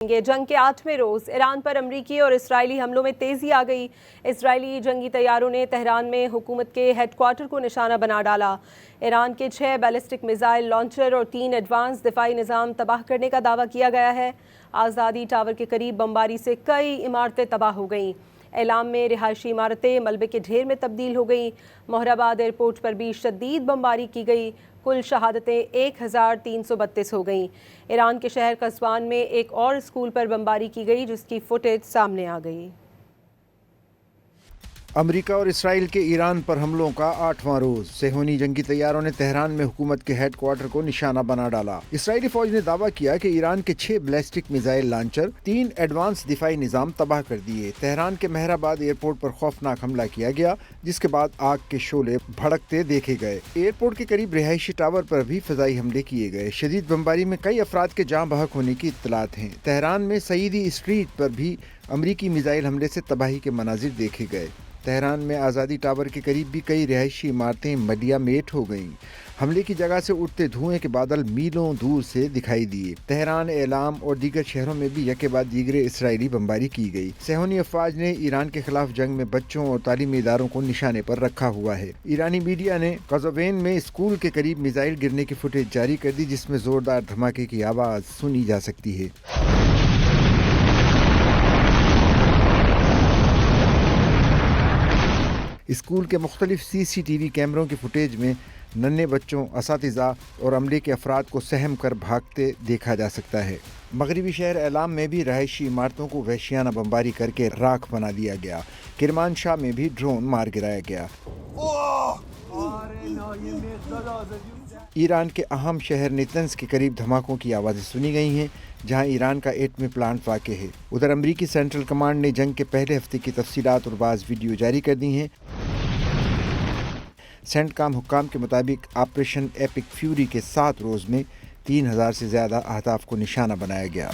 जंग के 8वें रोज ईरान पर अमरीकी और इसराइली हमलों में तेजी आ गई। इसराइली जंगी तैयारों ने तेहरान में हुकूमत के हेडक्वार्टर को निशाना बना डाला। ईरान के 6 बैलिस्टिक मिसाइल लॉन्चर और 3 एडवांस दिफाई निज़ाम तबाह करने का दावा किया गया है। आज़ादी टावर के करीब बमबारी से कई इमारतें तबाह हो गईं। एलाम में रिहायशी इमारतें मलबे के ढेर में तब्दील हो गईं। मोहराबाद एयरपोर्ट पर भी शदीद बमबारी की गई। कुल शहादतें 1332 हो गईं। ईरान के शहर कस्वान में एक और स्कूल पर बमबारी की गई, जिसकी फुटेज सामने आ गई। अमेरिका और इसराइल के ईरान पर हमलों का 8वां रोज। सेहोनी जंगी तैयारों ने तेहरान में हुकूमत के हेडक्वार्टर को निशाना बना डाला। इसराइली फौज ने दावा किया कि ईरान के 6 बैलिस्टिक मिसाइल लॉन्चर, 3 एडवांस दिफाई निज़ाम तबाह कर दिए। तेहरान के मेहराबाद एयरपोर्ट पर खौफनाक हमला किया गया, जिसके बाद आग के शोले भड़कते देखे गए। एयरपोर्ट के करीब रिहायशी टावर पर भी फजाई हमले किए गए। शदीद बमबारी में कई अफराद के जाँ बहक होने की इत्तलात हैं। तेहरान में सईदी स्ट्रीट पर भी अमरीकी मिसाइल हमले से तबाही के मनाजिर देखे गए। तेहरान में आज़ादी टावर के करीब भी कई रिहायशी इमारतें मलिया मेट हो गईं। हमले की जगह से उठते धुएं के बादल मीलों दूर से दिखाई दिए। तेहरान, एलाम और दीगर शहरों में भी यके बाद दीगरे इसराइली बमबारी की गई। सेहोनी अफवाज ने ईरान के खिलाफ जंग में बच्चों और तालीमी इदारों को निशाने पर रखा हुआ है। ईरानी मीडिया ने कज़वीन में स्कूल के करीब मिसाइल गिरने की फुटेज जारी कर दी, जिसमें जोरदार धमाके की आवाज़ सुनी जा सकती है। स्कूल के मुख्तलिफ CCTV कैमरों की फुटेज में नन्हे बच्चों, असातिज़ा और अमले के अफराद को सहम कर भागते देखा जा सकता है। मगरबी शहर एलाम में भी रहायशी इमारतों को वहशियाना बमबारी करके राख बना दिया गया। किरमानशाह में भी ड्रोन मार गिराया गया। ईरान के अहम शहर नेतन्स के करीब धमाकों की आवाज़ें सुनी गई हैं, जहां ईरान का एटमी प्लांट वाक़ है। उधर अमरीकी सेंट्रल कमांड ने जंग के पहले हफ्ते की तफसीलात और बाज़ वीडियो जारी कर दी हैं। सेंटकॉम हुक्काम के मुताबिक ऑपरेशन एपिक फ्यूरी के 7 रोज़ में 3000 से ज़्यादा अहदाफ को निशाना बनाया गया।